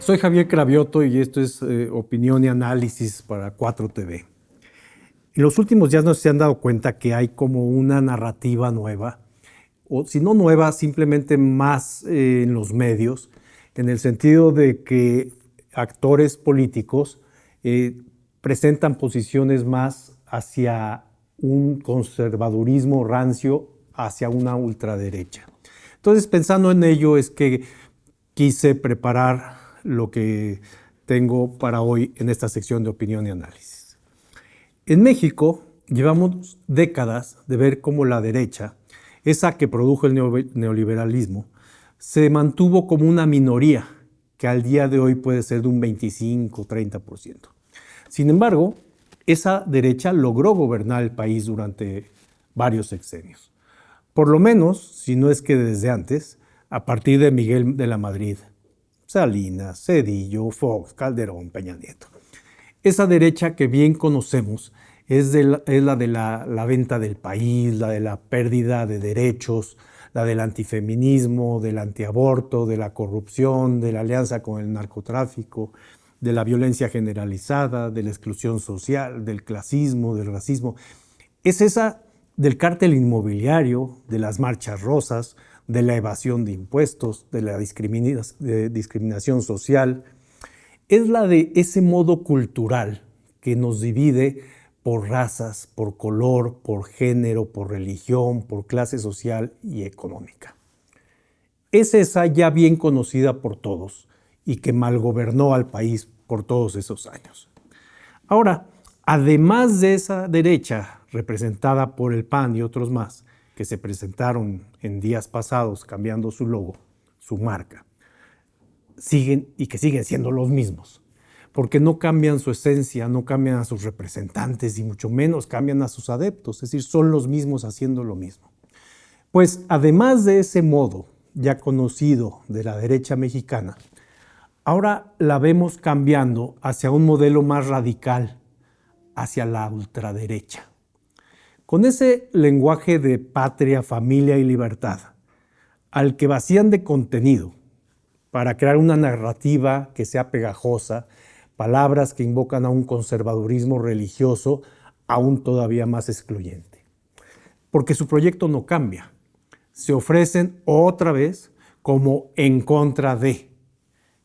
Soy Javier Cravioto y esto es Opinión y Análisis para 4TV. En los últimos días no se han dado cuenta que hay como una narrativa nueva, o si no nueva, simplemente más en los medios, en el sentido de que actores políticos presentan posiciones más hacia un conservadurismo rancio, hacia una ultraderecha. Entonces, pensando en ello, es que quise preparar lo que tengo para hoy en esta sección de opinión y análisis. En México llevamos décadas de ver cómo la derecha, esa que produjo el neoliberalismo, se mantuvo como una minoría que al día de hoy puede ser de un 25-30%. Sin embargo, esa derecha logró gobernar el país durante varios sexenios. Por lo menos, si no es que desde antes, a partir de Miguel de la Madrid, Salinas, Zedillo, Fox, Calderón, Peña Nieto. Esa derecha que bien conocemos es la de la venta del país, la de la pérdida de derechos, la del antifeminismo, del antiaborto, de la corrupción, de la alianza con el narcotráfico, de la violencia generalizada, de la exclusión social, del clasismo, del racismo. Es esa del cártel inmobiliario, de las marchas rosas, de la evasión de impuestos, de la discriminación social. Es la de ese modo cultural que nos divide por razas, por color, por género, por religión, por clase social y económica. Es esa ya bien conocida por todos y que malgobernó al país por todos esos años. Ahora, además de esa derecha representada por el PAN y otros más, que se presentaron en días pasados cambiando su logo, su marca, siguen siendo los mismos, porque no cambian su esencia, no cambian a sus representantes y mucho menos cambian a sus adeptos, es decir, son los mismos haciendo lo mismo. Pues además de ese modo ya conocido de la derecha mexicana, ahora la vemos cambiando hacia un modelo más radical, hacia la ultraderecha. Con ese lenguaje de patria, familia y libertad, al que vacían de contenido para crear una narrativa que sea pegajosa, palabras que invocan a un conservadurismo religioso aún todavía más excluyente. Porque su proyecto no cambia. Se ofrecen otra vez como en contra de,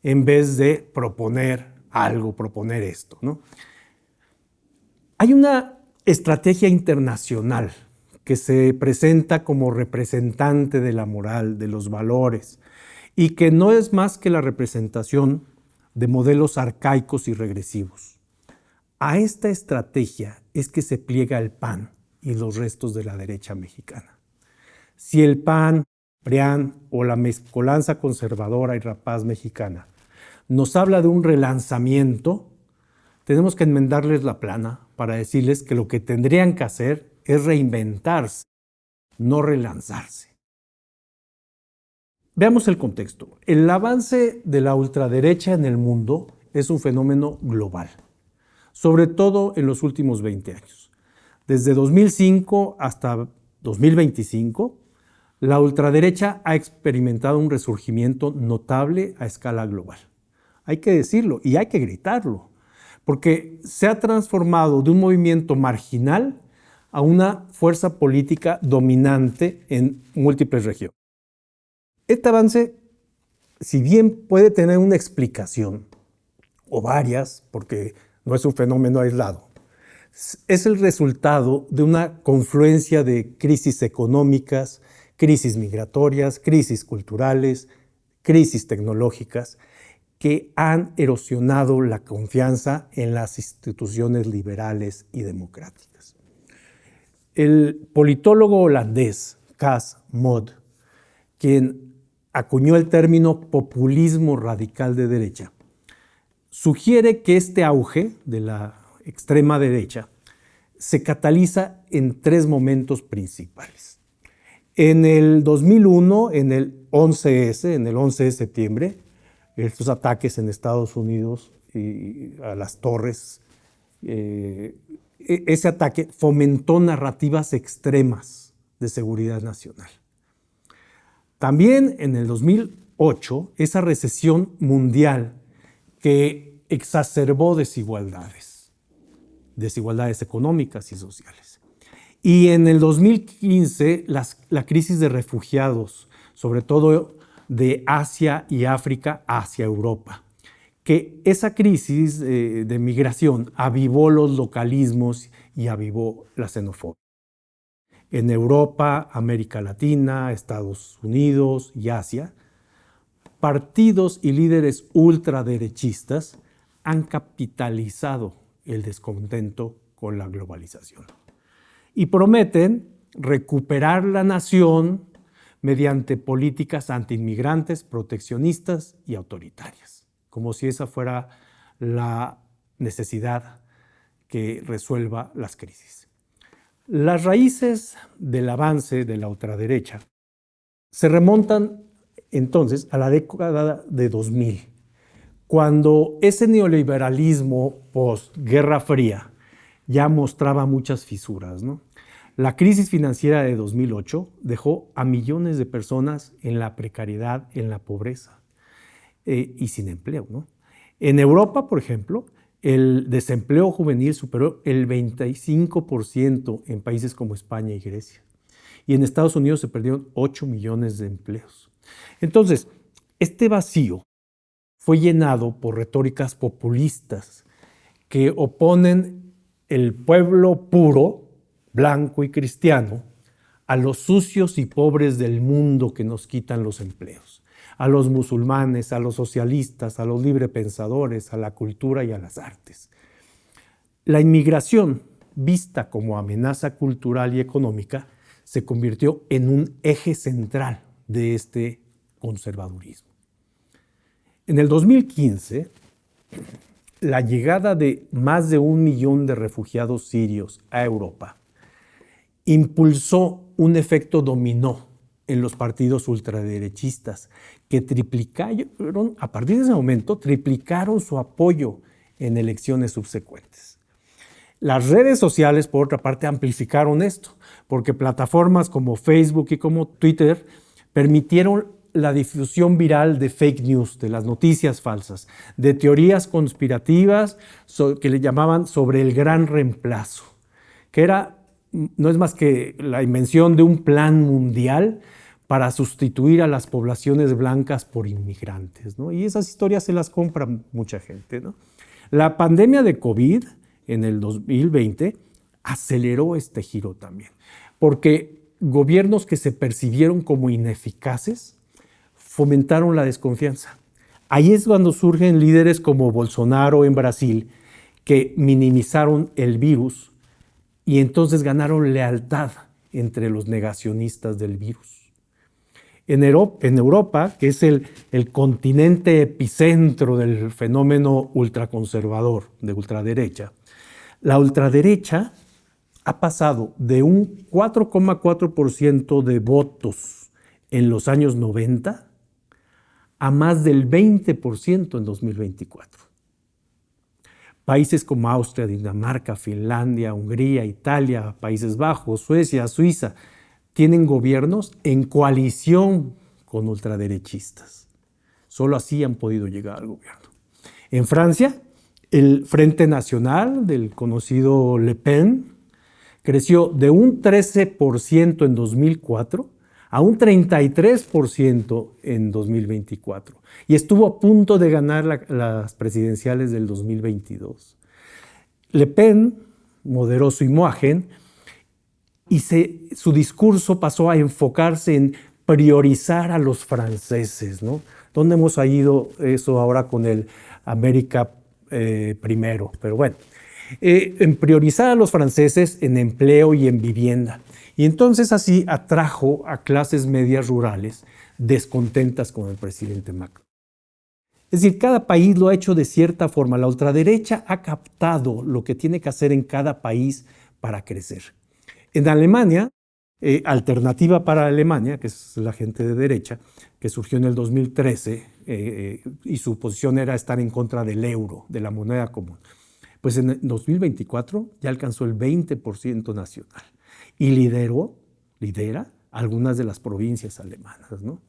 en vez de proponer algo, proponer esto, ¿no? Hay una estrategia internacional que se presenta como representante de la moral, de los valores, y que no es más que la representación de modelos arcaicos y regresivos. A esta estrategia es que se pliega el PAN y los restos de la derecha mexicana. Si el PAN, PRIAN o la mezcolanza conservadora y rapaz mexicana nos habla de un relanzamiento, tenemos que enmendarles la plana para decirles que lo que tendrían que hacer es reinventarse, no relanzarse. Veamos el contexto. El avance de la ultraderecha en el mundo es un fenómeno global, sobre todo en los últimos 20 años. Desde 2005 hasta 2025, la ultraderecha ha experimentado un resurgimiento notable a escala global. Hay que decirlo y hay que gritarlo, porque se ha transformado de un movimiento marginal a una fuerza política dominante en múltiples regiones. Este avance, si bien puede tener una explicación, o varias, porque no es un fenómeno aislado, es el resultado de una confluencia de crisis económicas, crisis migratorias, crisis culturales, crisis tecnológicas, que han erosionado la confianza en las instituciones liberales y democráticas. El politólogo holandés Cas Mod, quien acuñó el término populismo radical de derecha, sugiere que este auge de la extrema derecha se cataliza en tres momentos principales. En el 2001, en el 11S, en el 11 de septiembre, estos ataques en Estados Unidos y a las torres, ese ataque fomentó narrativas extremas de seguridad nacional. También en el 2008, esa recesión mundial que exacerbó desigualdades económicas y sociales. Y en el 2015, la crisis de refugiados, sobre todo de Asia y África hacia Europa, que esa crisis de migración avivó los localismos y avivó la xenofobia. En Europa, América Latina, Estados Unidos y Asia, partidos y líderes ultraderechistas han capitalizado el descontento con la globalización y prometen recuperar la nación mediante políticas antiinmigrantes, proteccionistas y autoritarias, como si esa fuera la necesidad que resuelva las crisis. Las raíces del avance de la ultraderecha se remontan entonces a la década de 2000, cuando ese neoliberalismo post-Guerra Fría ya mostraba muchas fisuras, ¿no? La crisis financiera de 2008 dejó a millones de personas en la precariedad, en la pobreza y sin empleo, ¿no? En Europa, por ejemplo, el desempleo juvenil superó el 25% en países como España y Grecia. Y en Estados Unidos se perdieron 8 millones de empleos. Entonces, este vacío fue llenado por retóricas populistas que oponen el pueblo puro, blanco y cristiano, a los sucios y pobres del mundo que nos quitan los empleos, a los musulmanes, a los socialistas, a los librepensadores, a la cultura y a las artes. La inmigración, vista como amenaza cultural y económica, se convirtió en un eje central de este conservadurismo. En el 2015, la llegada de más de 1 millón de refugiados sirios a Europa impulsó un efecto dominó en los partidos ultraderechistas que triplicaron, a partir de ese momento, triplicaron su apoyo en elecciones subsecuentes. Las redes sociales, por otra parte, amplificaron esto, porque plataformas como Facebook y como Twitter permitieron la difusión viral de fake news, de las noticias falsas, de teorías conspirativas que le llamaban sobre el gran reemplazo, que no es más que la invención de un plan mundial para sustituir a las poblaciones blancas por inmigrantes, ¿no? Y esas historias se las compra mucha gente, ¿no? La pandemia de COVID en el 2020 aceleró este giro también, porque gobiernos que se percibieron como ineficaces fomentaron la desconfianza. Ahí es cuando surgen líderes como Bolsonaro en Brasil, que minimizaron el virus y entonces ganaron lealtad entre los negacionistas del virus. En Europa, que es el continente epicentro del fenómeno ultraconservador de ultraderecha, la ultraderecha ha pasado de un 4,4% de votos en los años 90 a más del 20% en 2024. Países como Austria, Dinamarca, Finlandia, Hungría, Italia, Países Bajos, Suecia, Suiza, tienen gobiernos en coalición con ultraderechistas. Solo así han podido llegar al gobierno. En Francia, el Frente Nacional del conocido Le Pen creció de un 13% en 2004 a un 33% en 2024 y estuvo a punto de ganar las presidenciales del 2022. Le Pen moderó su imagen y su discurso pasó a enfocarse en priorizar a los franceses, ¿no? ¿Dónde hemos ido eso ahora con el América primero? Pero bueno, en priorizar a los franceses en empleo y en vivienda. Y entonces así atrajo a clases medias rurales descontentas con el presidente Macron. Es decir, cada país lo ha hecho de cierta forma. La ultraderecha ha captado lo que tiene que hacer en cada país para crecer. En Alemania, Alternativa para Alemania, que es la gente de derecha, que surgió en el 2013 y su posición era estar en contra del euro, de la moneda común. Pues en 2024 ya alcanzó el 20% nacional y lidera algunas de las provincias alemanas, ¿no?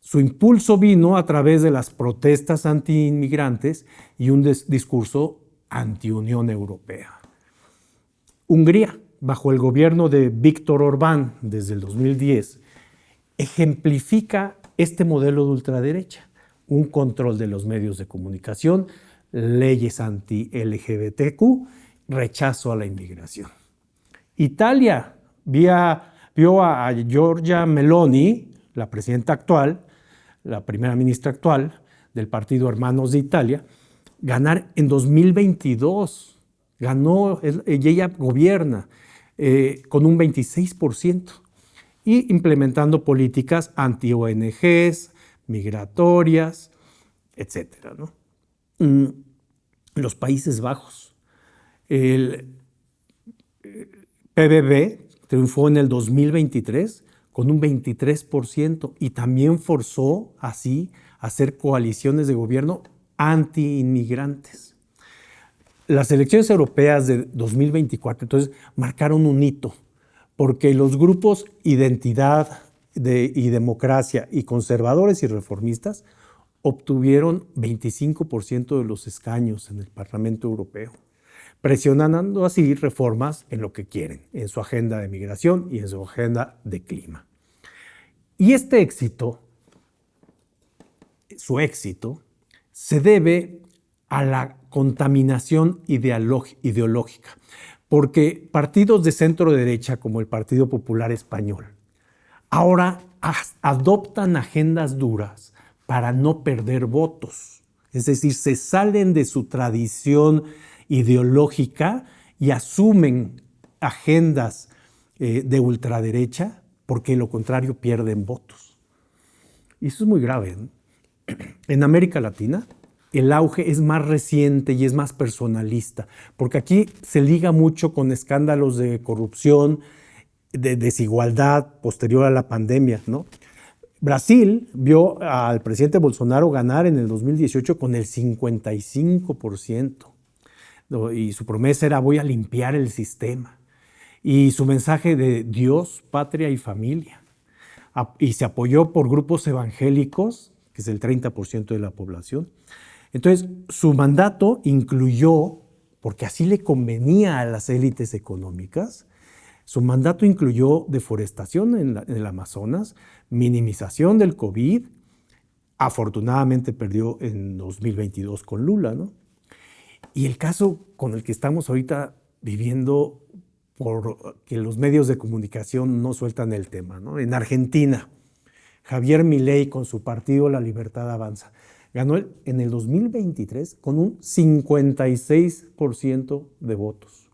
Su impulso vino a través de las protestas anti-inmigrantes y un discurso anti-Unión Europea. Hungría, bajo el gobierno de Viktor Orbán desde el 2010, ejemplifica este modelo de ultraderecha: un control de los medios de comunicación, leyes anti-LGBTQ, rechazo a la inmigración. Italia vio a Giorgia Meloni, la presidenta actual, la primera ministra actual del partido Hermanos de Italia, ganar en 2022. Ganó, y ella gobierna con un 26% y implementando políticas anti-ONGs, migratorias, etcétera, ¿no? Los Países Bajos. El PVV triunfó en el 2023 con un 23% y también forzó así a hacer coaliciones de gobierno anti-inmigrantes. Las elecciones europeas de 2024 entonces marcaron un hito, porque los grupos Identidad y Democracia y conservadores y reformistas obtuvieron 25% de los escaños en el Parlamento Europeo, presionando así reformas en lo que quieren, en su agenda de migración y en su agenda de clima. Y este éxito, su éxito, se debe a la contaminación ideológica, porque partidos de centro derecha como el Partido Popular Español ahora adoptan agendas duras para no perder votos. Es decir, se salen de su tradición ideológica y asumen agendas de ultraderecha, porque lo contrario pierden votos. Y eso es muy grave, ¿no? En América Latina el auge es más reciente y es más personalista, porque aquí se liga mucho con escándalos de corrupción, de desigualdad posterior a la pandemia, ¿no? Brasil vio al presidente Bolsonaro ganar en el 2018 con el 55%, ¿no? Y su promesa era: voy a limpiar el sistema. Y su mensaje de Dios, patria y familia. Y se apoyó por grupos evangélicos, que es el 30% de la población. Entonces, su mandato incluyó, porque así le convenía a las élites económicas, su mandato incluyó deforestación en el Amazonas, minimización del COVID. Afortunadamente perdió en 2022 con Lula, ¿no? Y el caso con el que estamos ahorita viviendo, porque los medios de comunicación no sueltan el tema, ¿no? En Argentina, Javier Milei con su partido La Libertad Avanza ganó en el 2023 con un 56% de votos.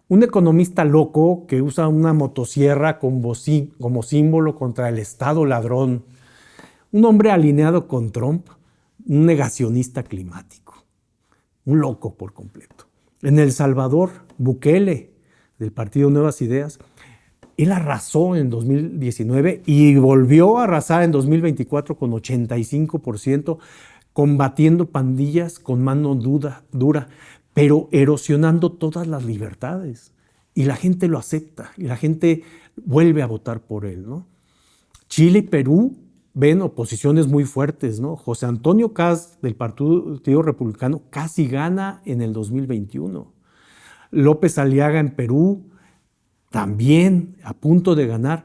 Un economista loco que usa una motosierra como símbolo contra el Estado ladrón. Un hombre alineado con Trump, un negacionista climático. Un loco por completo. En El Salvador, Bukele, del partido Nuevas Ideas, él arrasó en 2019 y volvió a arrasar en 2024 con 85%, combatiendo pandillas con mano dura, pero erosionando todas las libertades. Y la gente lo acepta y la gente vuelve a votar por él, ¿no? Chile y Perú ven oposiciones muy fuertes, ¿no? José Antonio Kast, del Partido Republicano, casi gana en el 2021. López Aliaga en Perú, también a punto de ganar,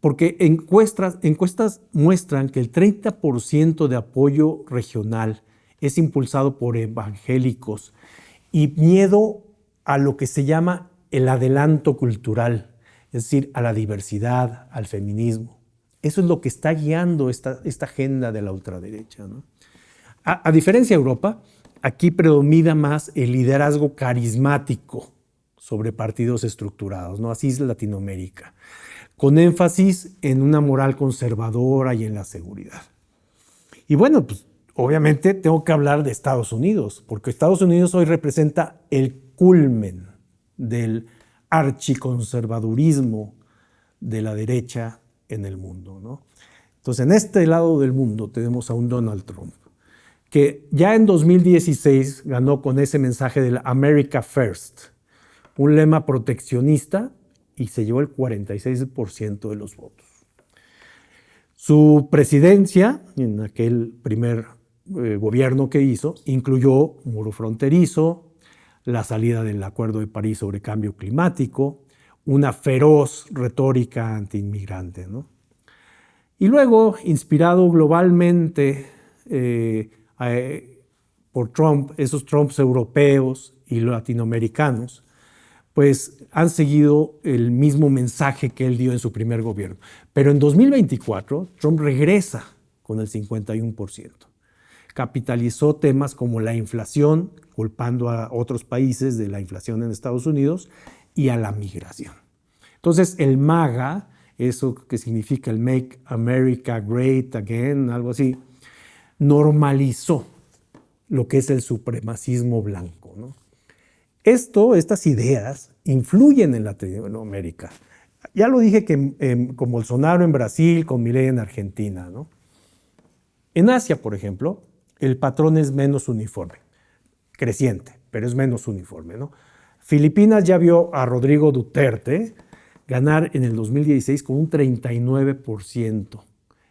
porque encuestas muestran que el 30% de apoyo regional es impulsado por evangélicos y miedo a lo que se llama el adelanto cultural, es decir, a la diversidad, al feminismo. Eso es lo que está guiando esta agenda de la ultraderecha, ¿no? A diferencia de Europa, aquí predomina más el liderazgo carismático sobre partidos estructurados, ¿no? Así es Latinoamérica, con énfasis en una moral conservadora y en la seguridad. Y bueno, pues obviamente tengo que hablar de Estados Unidos, porque Estados Unidos hoy representa el culmen del archiconservadurismo de la derecha en el mundo, ¿no? Entonces, en este lado del mundo tenemos a un Donald Trump, que ya en 2016 ganó con ese mensaje del America First, un lema proteccionista, y se llevó el 46% de los votos. Su presidencia, en aquel primer gobierno que hizo, incluyó muro fronterizo, la salida del Acuerdo de París sobre cambio climático, una feroz retórica antiinmigrante, ¿no? Y luego, inspirado globalmente por Trump, esos Trumps europeos y latinoamericanos, pues han seguido el mismo mensaje que él dio en su primer gobierno. Pero en 2024, Trump regresa con el 51%. Capitalizó temas como la inflación, culpando a otros países de la inflación en Estados Unidos, y a la migración. Entonces, el MAGA, eso que significa el Make America Great Again, algo así, normalizó lo que es el supremacismo blanco, ¿no? Estas ideas influyen en Latinoamérica. Ya lo dije que con Bolsonaro en Brasil, con Milei en Argentina, ¿no? En Asia, por ejemplo, el patrón es menos uniforme, creciente, pero es menos uniforme, ¿no? Filipinas ya vio a Rodrigo Duterte ganar en el 2016 con un 39%.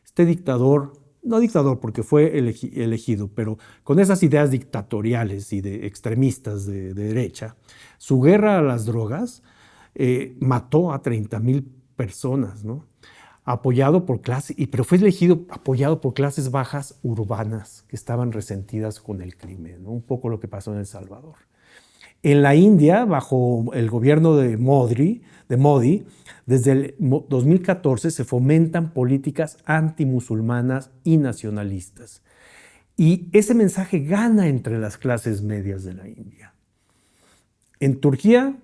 Este dictador, no dictador porque fue elegido, pero con esas ideas dictatoriales y de extremistas de derecha, su guerra a las drogas mató a 30,000 personas, ¿no? Apoyado por clases, pero fue elegido apoyado por clases bajas urbanas que estaban resentidas con el crimen, ¿no? Un poco lo que pasó en El Salvador. En la India, bajo el gobierno de Modi, desde el 2014 se fomentan políticas antimusulmanas y nacionalistas. Y ese mensaje gana entre las clases medias de la India. En Turquía,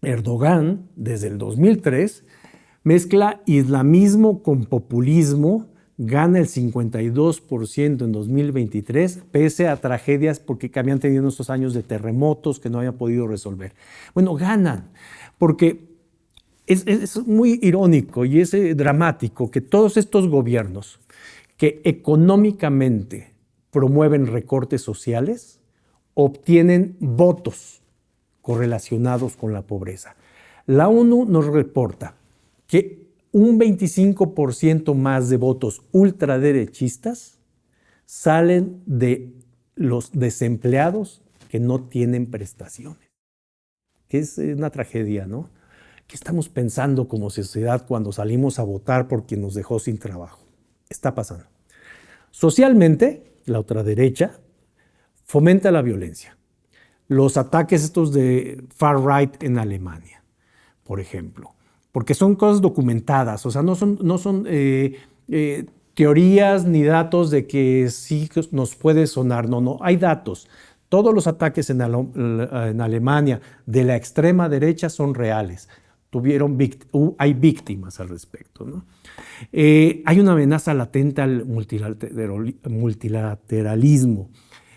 Erdogan, desde el 2003, mezcla islamismo con populismo, gana el 52% en 2023, pese a tragedias porque habían tenido estos años de terremotos que no habían podido resolver. Bueno, ganan, porque es muy irónico y es dramático que todos estos gobiernos que económicamente promueven recortes sociales obtienen votos correlacionados con la pobreza. La ONU nos reporta que un 25% más de votos ultraderechistas salen de los desempleados que no tienen prestaciones. Que es una tragedia, ¿no? ¿Qué estamos pensando como sociedad cuando salimos a votar por quien nos dejó sin trabajo? Está pasando. Socialmente, la ultraderecha fomenta la violencia. Los ataques estos de far right en Alemania, por ejemplo, porque son cosas documentadas, o sea, no son teorías ni datos de que sí nos puede sonar, no, hay datos. Todos los ataques en Alemania de la extrema derecha son reales. Hay víctimas al respecto, ¿no? Hay una amenaza latente al multilateralismo.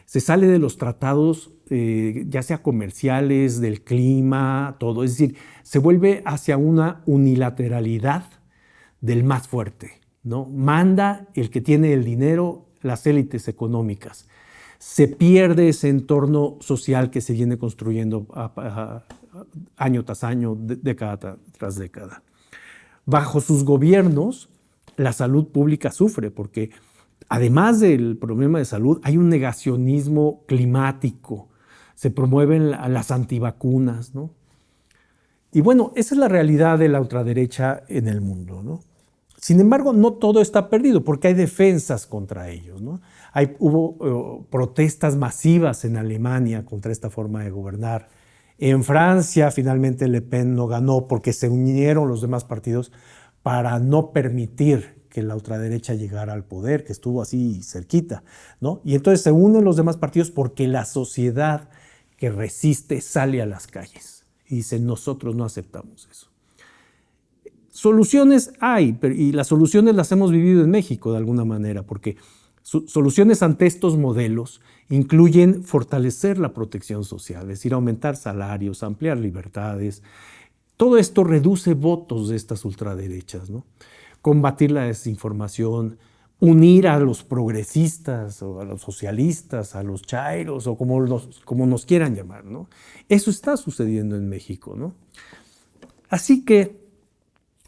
Se sale de los tratados, ya sea comerciales, del clima, todo. Es decir, se vuelve hacia una unilateralidad del más fuerte, ¿no? Manda el que tiene el dinero, las élites económicas. Se pierde ese entorno social que se viene construyendo año tras año, década tras década. Bajo sus gobiernos, la salud pública sufre porque además del problema de salud, hay un negacionismo climático, se promueven las antivacunas, ¿no? Y bueno, esa es la realidad de la ultraderecha en el mundo, ¿no? Sin embargo, no todo está perdido porque hay defensas contra ellos, ¿no? Hubo protestas masivas en Alemania contra esta forma de gobernar. En Francia, finalmente Le Pen no ganó porque se unieron los demás partidos para no permitir que la ultraderecha llegara al poder, que estuvo así cerquita, ¿no? Y entonces se unen los demás partidos porque la sociedad que resiste sale a las calles y dice, nosotros no aceptamos eso. Soluciones hay, y las soluciones las hemos vivido en México de alguna manera, porque soluciones ante estos modelos incluyen fortalecer la protección social, es decir, aumentar salarios, ampliar libertades. Todo esto reduce votos de estas ultraderechas, ¿no? Combatir la desinformación, unir a los progresistas o a los socialistas, a los chairos o como nos quieran llamar, ¿no? Eso está sucediendo en México, ¿no? Así que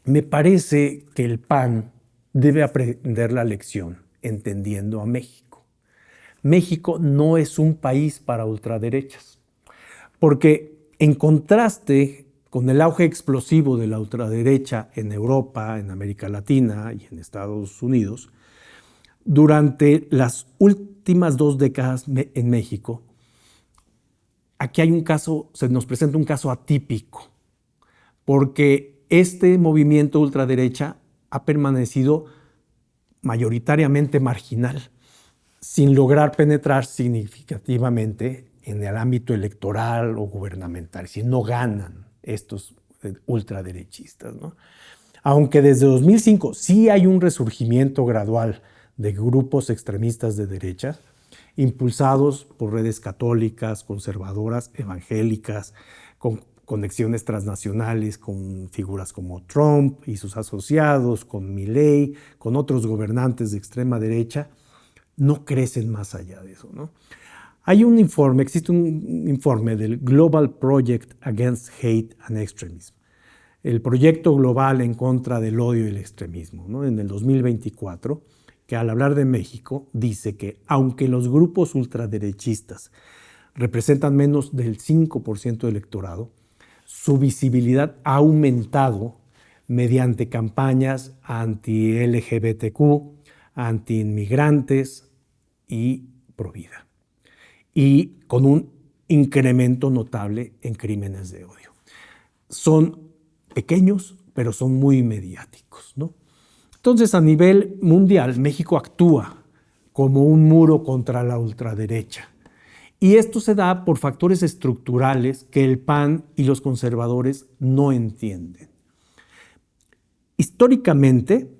me parece que el PAN debe aprender la lección, entendiendo a México. México no es un país para ultraderechas, porque en contraste con el auge explosivo de la ultraderecha en Europa, en América Latina y en Estados Unidos, durante las últimas 2 décadas en México, aquí hay un caso, se nos presenta un caso atípico, porque este movimiento ultraderecha ha permanecido mayoritariamente marginal, sin lograr penetrar significativamente en el ámbito electoral o gubernamental, si no ganan estos ultraderechistas, ¿no? Aunque desde 2005 sí hay un resurgimiento gradual de grupos extremistas de derecha, impulsados por redes católicas, conservadoras, evangélicas, con conexiones transnacionales con figuras como Trump y sus asociados, con Milei, con otros gobernantes de extrema derecha, no crecen más allá de eso, ¿no? Hay un informe, existe un informe del Global Project Against Hate and Extremism, el proyecto global en contra del odio y el extremismo, ¿no? En el 2024, que al hablar de México dice que aunque los grupos ultraderechistas representan menos del 5% del electorado, su visibilidad ha aumentado mediante campañas anti-LGBTQ, anti-inmigrantes y pro-vida, y con un incremento notable en crímenes de odio. Son pequeños, pero son muy mediáticos, ¿no? Entonces, a nivel mundial, México actúa como un muro contra la ultraderecha. Y esto se da por factores estructurales que el PAN y los conservadores no entienden. Históricamente,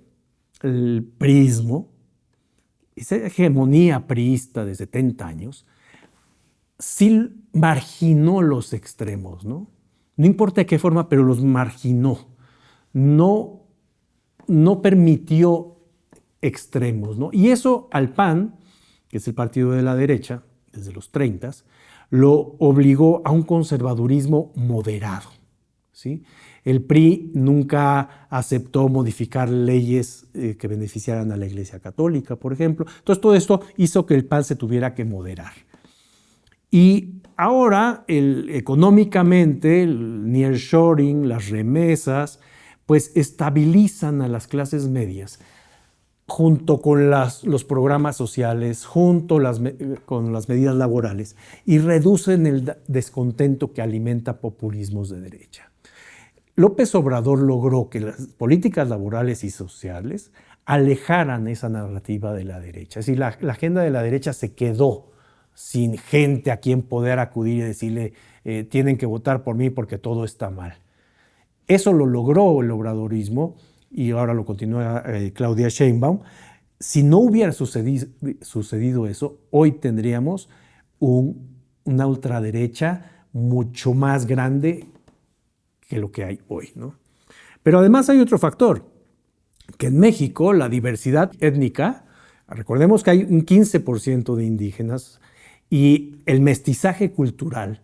el priismo, esa hegemonía priista de 70 años, sí marginó los extremos, ¿no? No importa de qué forma, pero los marginó. No permitió extremos, ¿no? Y eso al PAN, que es el partido de la derecha, desde los 30, lo obligó a un conservadurismo moderado, ¿sí? El PRI nunca aceptó modificar leyes que beneficiaran a la Iglesia Católica, por ejemplo. Entonces, todo esto hizo que el PAN se tuviera que moderar. Y ahora, económicamente, el nearshoring, las remesas, pues estabilizan a las clases medias junto con los programas sociales, con las medidas laborales, y reducen el descontento que alimenta populismos de derecha. López Obrador logró que las políticas laborales y sociales alejaran esa narrativa de la derecha. Es decir, la agenda de la derecha se quedó sin gente a quien poder acudir y decirle tienen que votar por mí porque todo está mal. Eso lo logró el obradorismo y ahora lo continúa Claudia Sheinbaum. Si no hubiera sucedido eso, hoy tendríamos una ultraderecha mucho más grande que lo que hay hoy, ¿no? Pero además hay otro factor, que en México la diversidad étnica, recordemos que hay un 15% de indígenas y el mestizaje cultural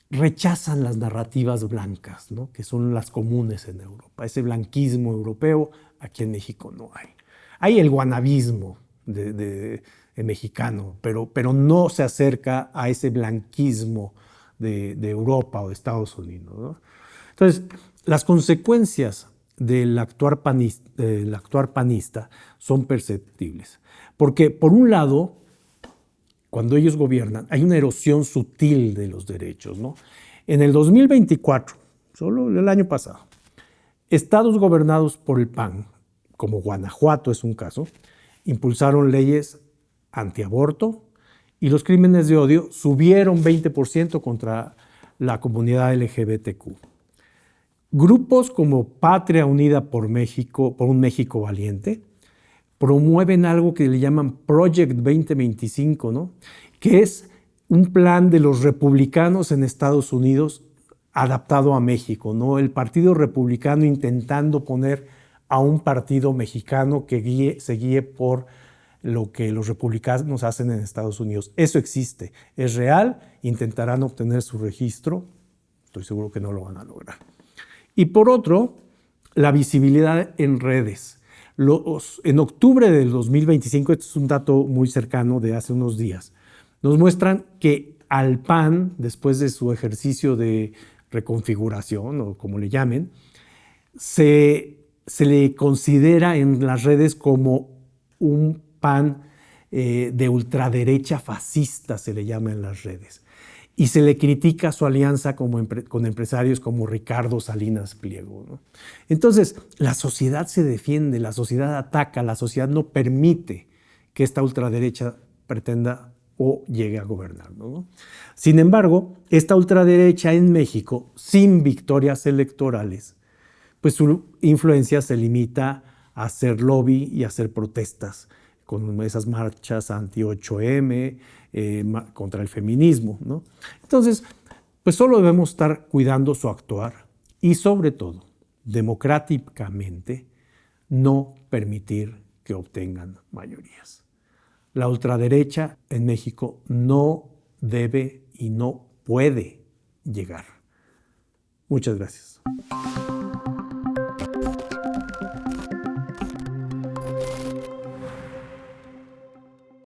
rechazan las narrativas blancas, ¿no? Que son las comunes en Europa. Ese blanquismo europeo aquí en México no hay. Hay el guanabismo de mexicano, pero no se acerca a ese blanquismo de Europa o de Estados Unidos, ¿no? Entonces, las consecuencias del actuar panista son perceptibles. Porque, por un lado, cuando ellos gobiernan, hay una erosión sutil de los derechos, ¿no? En el 2024, solo el año pasado, estados gobernados por el PAN, como Guanajuato es un caso, impulsaron leyes antiaborto y los crímenes de odio subieron 20% contra la comunidad LGBTQ. Grupos como Patria Unida por México, por un México Valiente, promueven algo que le llaman Project 2025, ¿no? Que es un plan de los republicanos en Estados Unidos adaptado a México, ¿no? El Partido Republicano intentando poner a un partido mexicano que se guíe por lo que los republicanos hacen en Estados Unidos. Eso existe, es real, intentarán obtener su registro, estoy seguro que no lo van a lograr. Y por otro, la visibilidad en redes. En octubre del 2025, esto es un dato muy cercano de hace unos días, nos muestran que al PAN, después de su ejercicio de reconfiguración o como le llamen, se le considera en las redes como un PAN de ultraderecha fascista, se le llama en las redes. Y se le critica su alianza con empresarios como Ricardo Salinas Pliego, ¿no? Entonces, la sociedad se defiende, la sociedad ataca, la sociedad no permite que esta ultraderecha pretenda o llegue a gobernar, ¿no? Sin embargo, esta ultraderecha en México, sin victorias electorales, pues su influencia se limita a hacer lobby y a hacer protestas con esas marchas anti-8M, contra el feminismo, ¿no? Entonces, pues solo debemos estar cuidando su actuar y sobre todo, democráticamente, no permitir que obtengan mayorías. La ultraderecha en México no debe y no puede llegar. Muchas gracias.